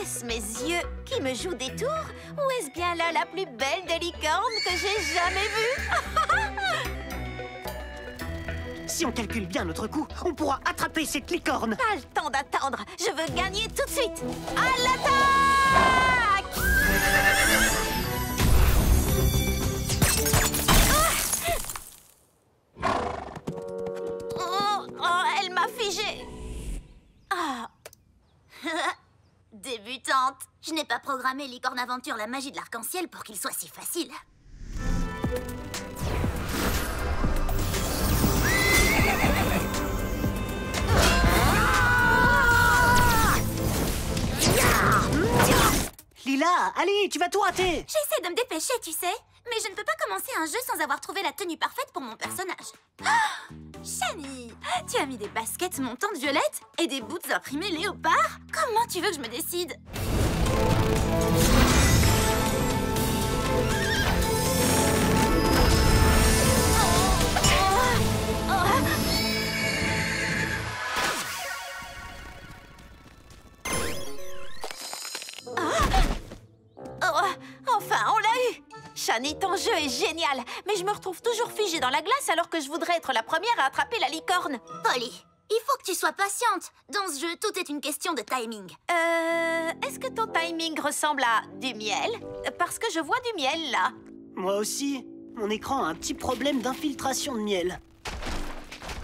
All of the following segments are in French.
Est-ce mes yeux qui me jouent des tours ou est-ce bien là la plus belle des licornes que j'ai jamais vue? Si on calcule bien notre coup, on pourra attraper cette licorne. Pas le temps d'attendre. Je veux gagner tout de suite. À l'attaque! Elle m'a figée. Débutante. Je n'ai pas programmé Licorne Aventure la magie de l'arc-en-ciel pour qu'il soit si facile. Lila, allez, tu vas tout rater. J'essaie de me dépêcher, tu sais. Mais je ne peux pas commencer un jeu sans avoir trouvé la tenue parfaite pour mon personnage. Shani, tu as mis des baskets montantes violettes et des boots imprimés léopard? Comment tu veux que je me décide? Enfin, on l'a eu! Shani, ton jeu est génial, mais je me retrouve toujours figée dans la glace alors que je voudrais être la première à attraper la licorne. Polly, il faut que tu sois patiente. Dans ce jeu, tout est une question de timing. Est-ce que ton timing ressemble à du miel? Parce que je vois du miel, là. Moi aussi. Mon écran a un petit problème d'infiltration de miel.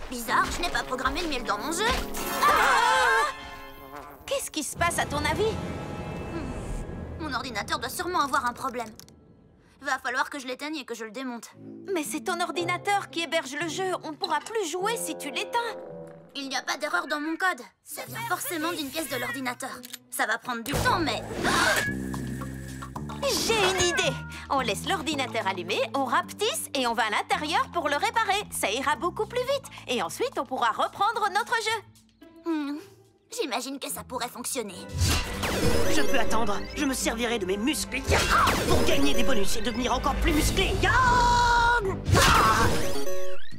Bizarre, je n'ai pas programmé le miel dans mon jeu. Qu'est-ce qui se passe à ton avis? Mon ordinateur doit sûrement avoir un problème. Va falloir que je l'éteigne et que je le démonte. Mais c'est ton ordinateur qui héberge le jeu. On ne pourra plus jouer si tu l'éteins. Il n'y a pas d'erreur dans mon code. Ça vient forcément d'une pièce de l'ordinateur. Ça va prendre du temps, mais... J'ai une idée. On laisse l'ordinateur allumé, on rapetisse et on va à l'intérieur pour le réparer. Ça ira beaucoup plus vite. Et ensuite, on pourra reprendre notre jeu. J'imagine que ça pourrait fonctionner. Je peux attendre. Je me servirai de mes muscles pour gagner des bonus et devenir encore plus musclé.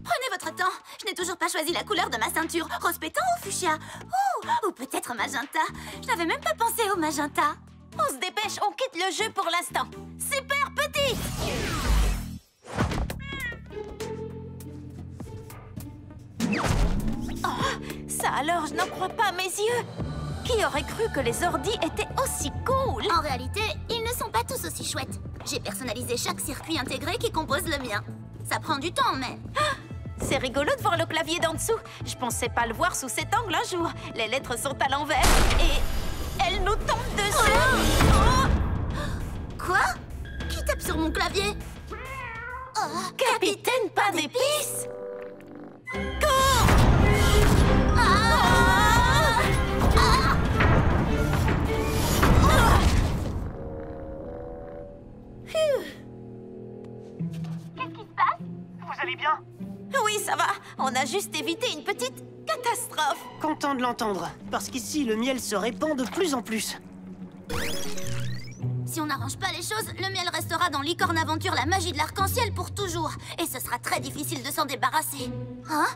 Prenez votre temps. Je n'ai toujours pas choisi la couleur de ma ceinture. Rose pétant ou fuchsia? Ou peut-être magenta. Je n'avais même pas pensé au magenta. On se dépêche, on quitte le jeu pour l'instant. Super Petite! Ça alors, je n'en crois pas à mes yeux. Qui aurait cru que les ordis étaient aussi cool? En réalité, ils ne sont pas tous aussi chouettes. J'ai personnalisé chaque circuit intégré qui compose le mien. Ça prend du temps, mais... C'est rigolo de voir le clavier d'en dessous. Je pensais pas le voir sous cet angle un jour. Les lettres sont à l'envers et elles nous tombent dessus. Quoi? Qui tape sur mon clavier? Capitaine Pas d'épices! Cours! Qu'est-ce qui se passe? Vous allez bien? Oui, ça va. On a juste évité une petite catastrophe. Content de l'entendre, parce qu'ici, le miel se répand de plus en plus. Si on n'arrange pas les choses, le miel restera dans Licorne Aventure la magie de l'arc-en-ciel pour toujours. Et ce sera très difficile de s'en débarrasser. Hein?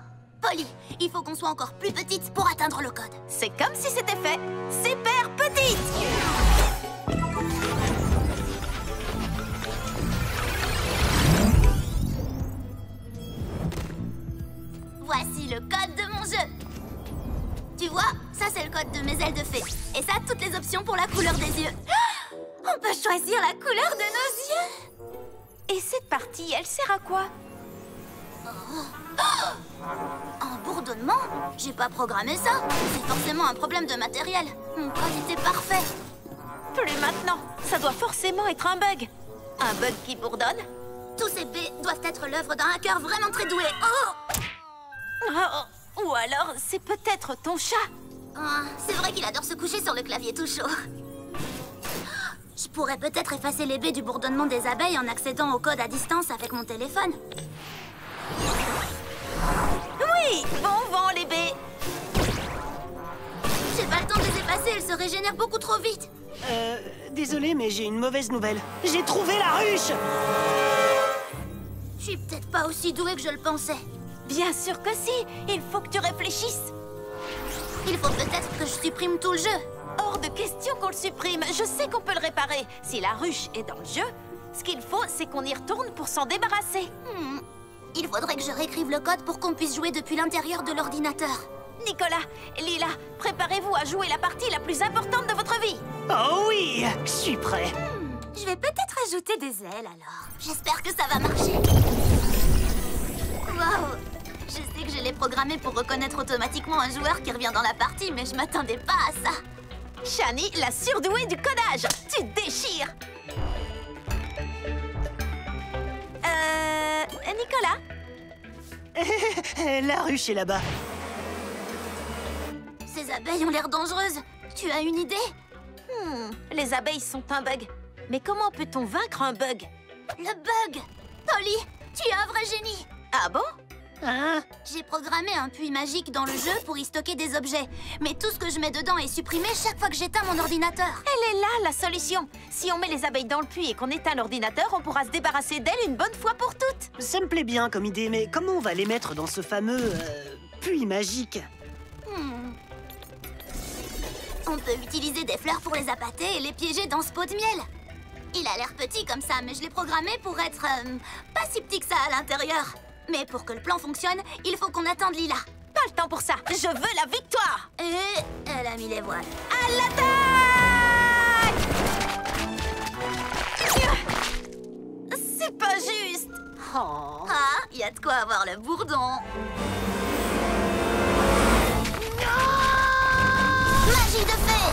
Polly, il faut qu'on soit encore plus petite pour atteindre le code. C'est comme si c'était fait. Super Petite! Voici le code de mon jeu. Tu vois, ça c'est le code de mes ailes de fée. Et ça, toutes les options pour la couleur des yeux. On peut choisir la couleur de nos yeux. Et cette partie, elle sert à quoi? Un bourdonnement? J'ai pas programmé ça. C'est forcément un problème de matériel. Mon code était parfait. Plus maintenant. Ça doit forcément être un bug. Un bug qui bourdonne? Tous ces baies doivent être l'œuvre d'un hacker vraiment très doué. Ou alors, c'est peut-être ton chat. C'est vrai qu'il adore se coucher sur le clavier tout chaud. Je pourrais peut-être effacer les baies du bourdonnement des abeilles en accédant au code à distance avec mon téléphone. Oui, bon vent les baies. J'ai pas le temps de les effacer, elles se régénèrent beaucoup trop vite. Désolé, mais j'ai une mauvaise nouvelle. J'ai trouvé la ruche! Je suis peut-être pas aussi douée que je le pensais. Bien sûr que si. Il faut que tu réfléchisses. Il faut peut-être que je supprime tout le jeu. Hors de question qu'on le supprime. Je sais qu'on peut le réparer. Si la ruche est dans le jeu, ce qu'il faut, c'est qu'on y retourne pour s'en débarrasser. Il faudrait que je réécrive le code pour qu'on puisse jouer depuis l'intérieur de l'ordinateur. Nicolas, Lila, préparez-vous à jouer la partie la plus importante de votre vie. Oh oui, je suis prêt. Je vais peut-être ajouter des ailes alors. J'espère que ça va marcher. Waouh! Je sais que je l'ai programmé pour reconnaître automatiquement un joueur qui revient dans la partie, mais je m'attendais pas à ça. Shani, la surdouée du codage. Tu déchires. Nicolas? La ruche est là-bas. Ces abeilles ont l'air dangereuses. Tu as une idée? Les abeilles sont un bug. Mais comment peut-on vaincre un bug? Le bug! Polly, tu es un vrai génie! Ah bon? Hein? J'ai programmé un puits magique dans le jeu pour y stocker des objets. Mais tout ce que je mets dedans est supprimé chaque fois que j'éteins mon ordinateur. Elle est là, la solution. Si on met les abeilles dans le puits et qu'on éteint l'ordinateur, on pourra se débarrasser d'elles une bonne fois pour toutes. Ça me plaît bien comme idée, mais comment on va les mettre dans ce fameux puits magique? On peut utiliser des fleurs pour les appâter et les piéger dans ce pot de miel. Il a l'air petit comme ça, mais je l'ai programmé pour être pas si petit que ça à l'intérieur. Mais pour que le plan fonctionne, il faut qu'on attende Lila. Pas le temps pour ça. Je veux la victoire. Et elle a mis les voiles. À l'attaque! C'est pas juste. Oh. Ah, il y a de quoi avoir le bourdon. Magie de fée!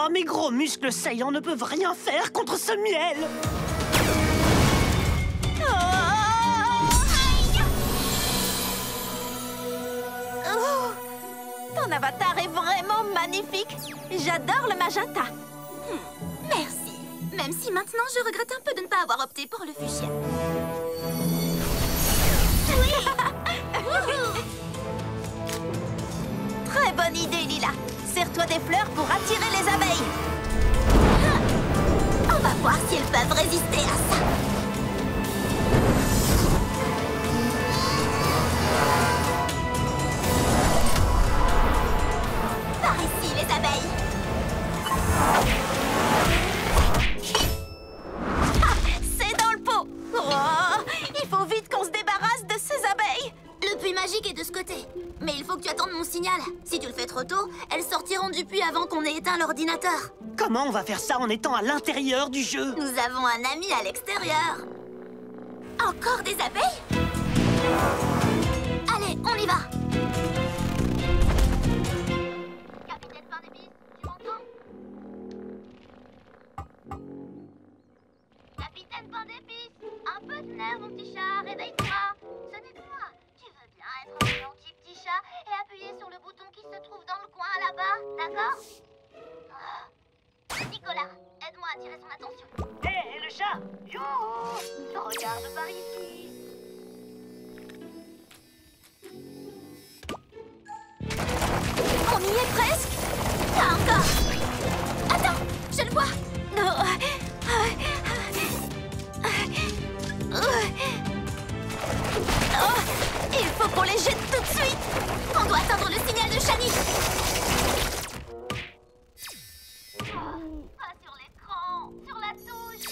Mes gros muscles saillants ne peuvent rien faire contre ce miel. Ton avatar est vraiment magnifique. J'adore le magenta. Merci. Même si maintenant je regrette un peu de ne pas avoir opté pour le fuchsia. Très bonne idée, Lila. Serre-toi des fleurs pour attirer les abeilles. On va voir si elles peuvent résister à ça. Par ici, les abeilles. C'est dans le pot. Oh, il faut vite qu'on se débarrasse de ces abeilles. Le puits magique est de ce côté. Mais il faut que tu attendes mon signal. Si tu le fais trop tôt, elles sortiront du puits avant qu'on ait éteint l'ordinateur. Comment on va faire ça en étant à l'intérieur du jeu? Nous avons un ami à l'extérieur. Encore des abeilles? Allez, on y va. Capitaine Pain d'épices, tu m'entends? Capitaine Pain d'épices, un peu de nerf, mon petit chat, réveille-toi. Ce n'est que moi. Tu veux bien être un gentil petit chat et appuyer sur le bouton qui se trouve dans le coin là-bas, d'accord? Nicolas, aide-moi à attirer son attention. Hé, le chat! Youhou! Regarde par ici. On y est presque. Pas encore. Attends, je le vois. Non. Il faut qu'on les jette tout de suite. On doit atteindre le signal de Shani. Pas sur l'écran, sur la touche.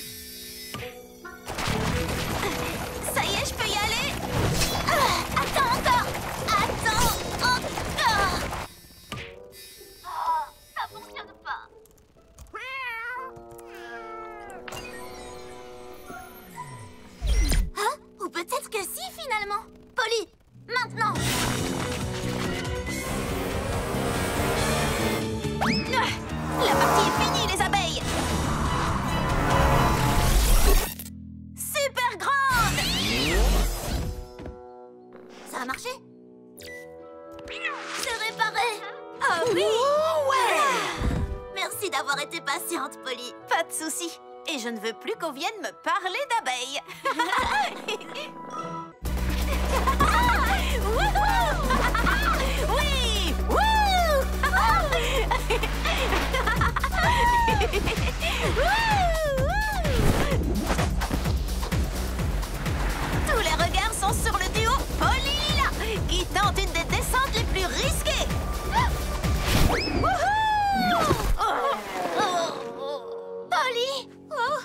Ça y est, je peux y aller. Attends encore. Attends encore. Oh, ça fonctionne pas. fascinante, Polly. Pas de souci. Et je ne veux plus qu'on vienne me parler d'abeilles. Oui! Wouh! Tous les regards sont sur le duo Polly là, qui tente une des descentes les plus risquées. Polly! Oh!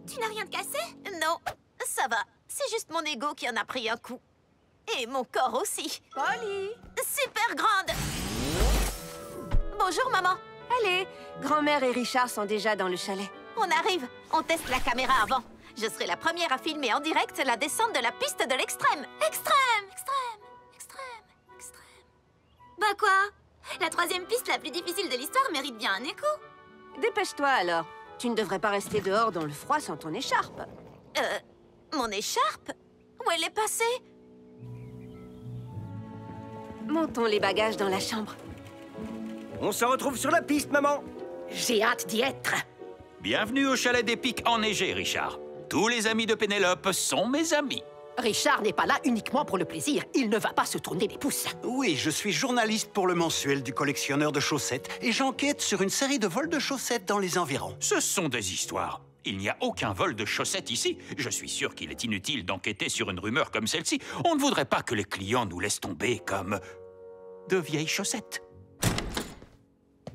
Tu n'as rien de cassé? Non, ça va. C'est juste mon ego qui en a pris un coup. Et mon corps aussi. Polly! Super grande. Bonjour, maman. Allez, grand-mère et Richard sont déjà dans le chalet. On arrive. On teste la caméra avant. Je serai la première à filmer en direct la descente de la piste de l'extrême. Extrême! Extrême! Extrême! Extrême! Bah quoi? La troisième piste la plus difficile de l'histoire mérite bien un écho. Dépêche-toi alors. Tu ne devrais pas rester dehors dans le froid sans ton écharpe. Mon écharpe? Où elle est passée? Montons les bagages dans la chambre. On se retrouve sur la piste, maman. J'ai hâte d'y être. Bienvenue au chalet des pics enneigés, Richard. Tous les amis de Pénélope sont mes amis. Richard n'est pas là uniquement pour le plaisir. Il ne va pas se tourner les pouces. Oui, je suis journaliste pour le mensuel du collectionneur de chaussettes et j'enquête sur une série de vols de chaussettes dans les environs. Ce sont des histoires. Il n'y a aucun vol de chaussettes ici. Je suis sûr qu'il est inutile d'enquêter sur une rumeur comme celle-ci. On ne voudrait pas que les clients nous laissent tomber comme de vieilles chaussettes.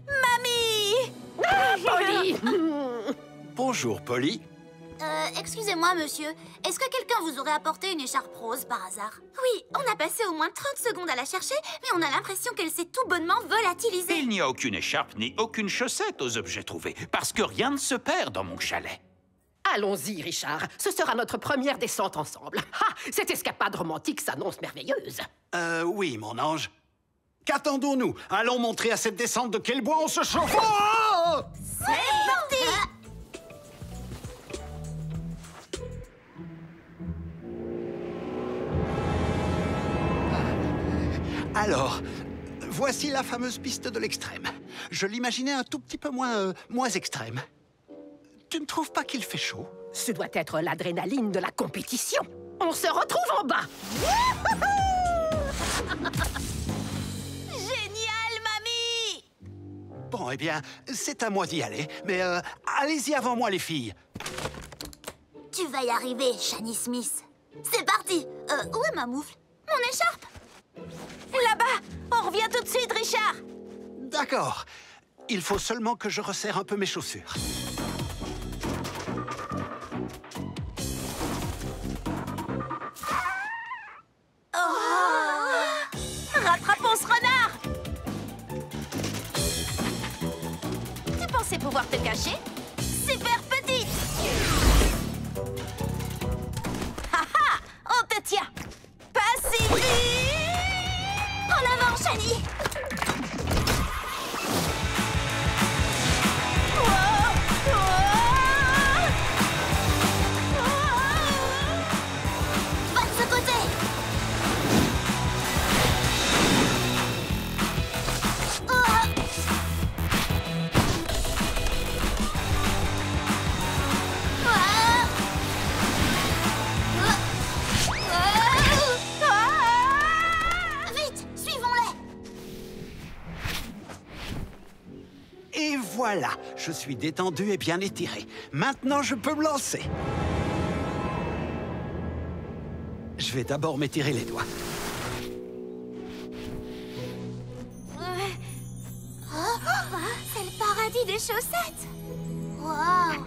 Mamie! Polly! Bonjour, Polly. Excusez-moi, monsieur. Est-ce que quelqu'un vous aurait apporté une écharpe rose par hasard? Oui, on a passé au moins 30 secondes à la chercher, mais on a l'impression qu'elle s'est tout bonnement volatilisée. Il n'y a aucune écharpe ni aucune chaussette aux objets trouvés, parce que rien ne se perd dans mon chalet. Allons-y, Richard. Ce sera notre première descente ensemble. Ah, cette escapade romantique s'annonce merveilleuse. Oui, mon ange. Qu'attendons-nous? Allons montrer à cette descente de quel bois on se chauffe. Oh! C'est parti! Alors, voici la fameuse piste de l'extrême. Je l'imaginais un tout petit peu moins extrême. Tu ne trouves pas qu'il fait chaud? Ce doit être l'adrénaline de la compétition. On se retrouve en bas. Génial, mamie! Bon, eh bien, c'est à moi d'y aller. Mais allez-y avant moi, les filles. Tu vas y arriver, Shani Smith. C'est parti. Où est ma moufle? Mon écharpe? Là-bas! On revient tout de suite, Richard! D'accord. Il faut seulement que je resserre un peu mes chaussures. Rattrapons ce renard! Tu pensais pouvoir te cacher? Super petite! Haha! On te tient! Pas si vite! En avant, Shani! Va de ce côté! Vite, suivons-les! Et voilà, je suis détendu et bien étiré. Maintenant, je peux me lancer. Je vais d'abord m'étirer les doigts. C'est le paradis des chaussettes! Waouh!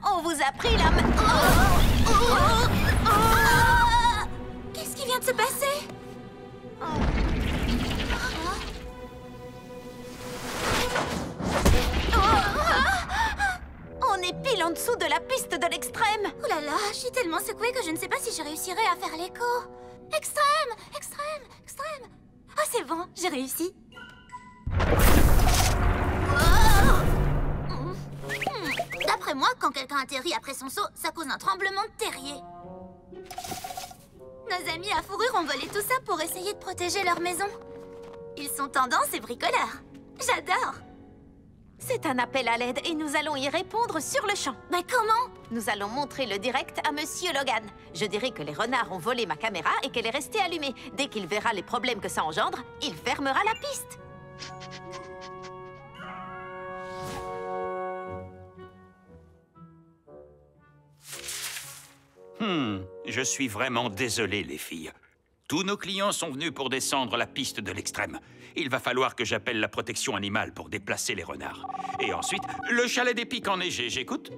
On vous a pris la main... Qu'est-ce qui vient de se passer? On est pile en dessous de la piste de l'extrême! Oh là là, je suis tellement secouée que je ne sais pas si je réussirai à faire l'écho. Extrême! Extrême! Extrême! Ah, c'est bon, j'ai réussi. D'après moi, quand quelqu'un atterrit après son saut, ça cause un tremblement de terrier. Nos amis à fourrure ont volé tout ça pour essayer de protéger leur maison. sont tendance et bricoleurs. J'adore. C'est un appel à l'aide et nous allons y répondre sur le champ. Mais comment? Nous allons montrer le direct à Monsieur Logan. Je dirai que les renards ont volé ma caméra et qu'elle est restée allumée. Dès qu'il verra les problèmes que ça engendre, il fermera la piste. Je suis vraiment désolé, les filles. Tous nos clients sont venus pour descendre la piste de l'extrême. Il va falloir que j'appelle la protection animale pour déplacer les renards. Et ensuite, le chalet des pics enneigés, j'écoute?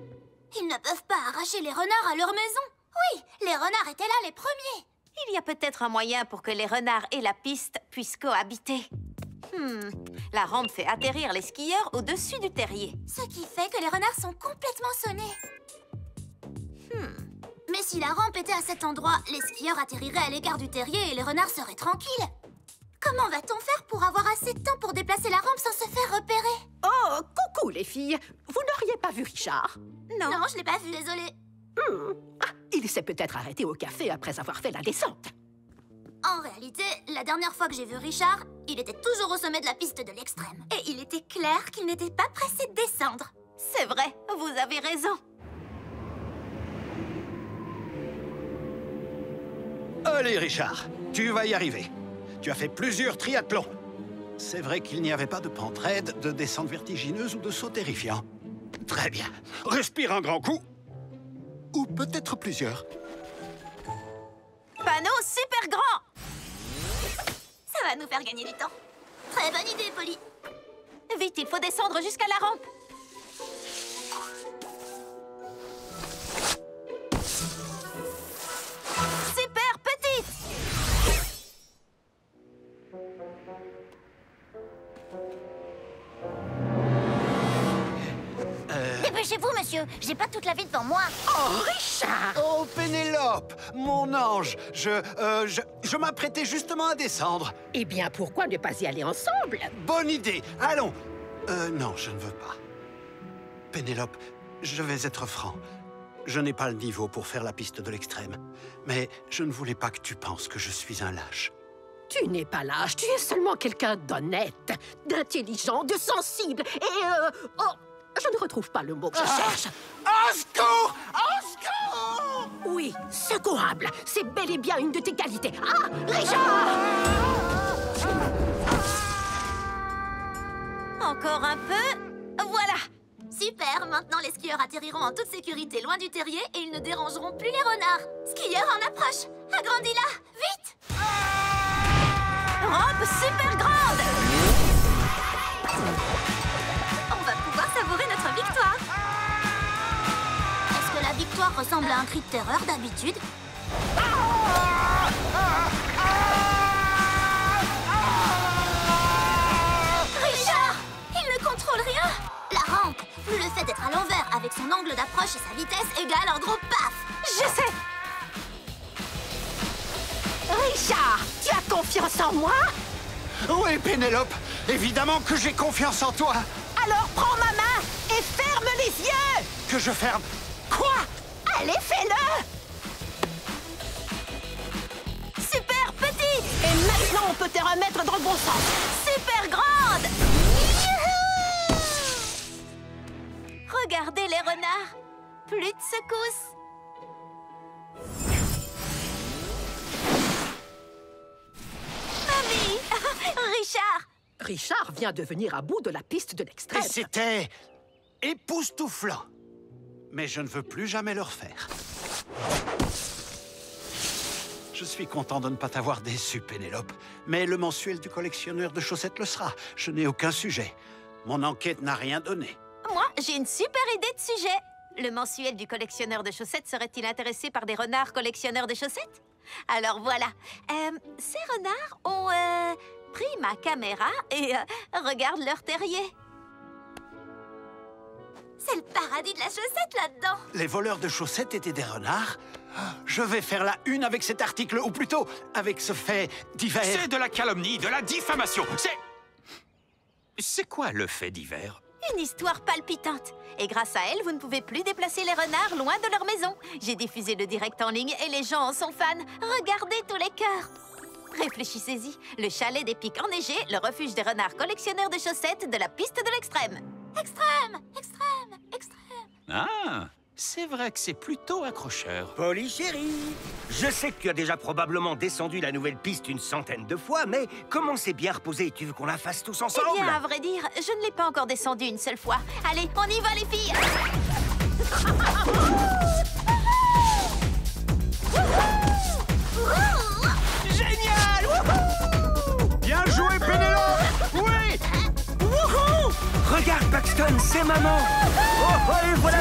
Ils ne peuvent pas arracher les renards à leur maison. Oui, les renards étaient là les premiers. Il y a peut-être un moyen pour que les renards et la piste puissent cohabiter. La rampe fait atterrir les skieurs au-dessus du terrier. Ce qui fait que les renards sont complètement sonnés. Mais si la rampe était à cet endroit, les skieurs atterriraient à l'écart du terrier et les renards seraient tranquilles. Comment va-t-on faire pour avoir assez de temps pour déplacer la rampe sans se faire repérer? Oh, coucou les filles. Vous n'auriez pas vu Richard? Non, je l'ai pas vu, désolée. Il s'est peut-être arrêté au café après avoir fait la descente. En réalité, la dernière fois que j'ai vu Richard, il était toujours au sommet de la piste de l'extrême. Et il était clair qu'il n'était pas pressé de descendre. C'est vrai, vous avez raison. Allez, Richard, tu vas y arriver. Tu as fait plusieurs triathlons. C'est vrai qu'il n'y avait pas de pente raide, de descente vertigineuse ou de saut terrifiant. Très bien. Respire un grand coup. Ou peut-être plusieurs. Panneau super grand! Ça va nous faire gagner du temps. Très bonne idée, Polly. Vite, il faut descendre jusqu'à la rampe. Super petite! Dépêchez-vous, monsieur. J'ai pas toute la vie devant moi. Oh, Richard! Oh, Pénélope, mon ange, je m'apprêtais justement à descendre. Eh bien, pourquoi ne pas y aller ensemble? Bonne idée, allons. Non, je ne veux pas. Pénélope, je vais être franc. Je n'ai pas le niveau pour faire la piste de l'extrême. Mais je ne voulais pas que tu penses que je suis un lâche. Tu n'es pas lâche, tu es seulement quelqu'un d'honnête, d'intelligent, de sensible et oh, je ne retrouve pas le mot que je cherche. Au secours! Au secours! Oui, secourable, c'est bel et bien une de tes qualités. Ah, Richard! Encore un peu. Voilà. Super, maintenant les skieurs atterriront en toute sécurité loin du terrier et ils ne dérangeront plus les renards. Skieurs en approche. Agrandis-la, vite! Rampe super grande! On va pouvoir savourer notre victoire. Est-ce que la victoire ressemble à un cri de terreur d'habitude? Richard! Il ne contrôle rien! La rampe, plus le fait d'être à l'envers avec son angle d'approche et sa vitesse égale un gros paf! Je sais! Richard, tu as confiance en moi? Oui, Pénélope, évidemment que j'ai confiance en toi. Alors prends ma main et ferme les yeux! Que je ferme. Quoi? Allez, fais-le! Super petite! Et maintenant, on peut te remettre dans le bon sens. Super grande! Regardez les renards. Plus de secousses. Mamie! Richard! Richard vient de venir à bout de la piste de l'extrême. Et c'était époustouflant. Mais je ne veux plus jamais le refaire. Je suis content de ne pas t'avoir déçu, Pénélope. Mais le mensuel du collectionneur de chaussettes le sera. Je n'ai aucun sujet. Mon enquête n'a rien donné. Moi, j'ai une super idée de sujet. Le mensuel du collectionneur de chaussettes serait-il intéressé par des renards collectionneurs de chaussettes? Alors voilà, ces renards ont pris ma caméra et regardent leur terrier. C'est le paradis de la chaussette là-dedans. Les voleurs de chaussettes étaient des renards? Je vais faire la une avec cet article, ou plutôt avec ce fait divers. C'est de la calomnie, de la diffamation. C'est quoi le fait divers? Une histoire palpitante. Et grâce à elle, vous ne pouvez plus déplacer les renards loin de leur maison. J'ai diffusé le direct en ligne et les gens en sont fans. Regardez tous les cœurs. Réfléchissez-y. Le chalet des pics enneigés, le refuge des renards collectionneurs de chaussettes de la piste de l'extrême. Extrême, extrême, extrême. Ah, c'est vrai que c'est plutôt accrocheur. Polly chérie, je sais que tu as déjà probablement descendu la nouvelle piste une centaine de fois, mais comment c'est bien reposé? Tu veux qu'on la fasse tous ensemble? Eh bien, à vrai dire, je ne l'ai pas encore descendu une seule fois. Allez, on y va les filles. Génial! Wouhou! Bien joué, Pénélope! Oui! Wouhou! Regarde, Paxton, c'est maman! Oh, et voilà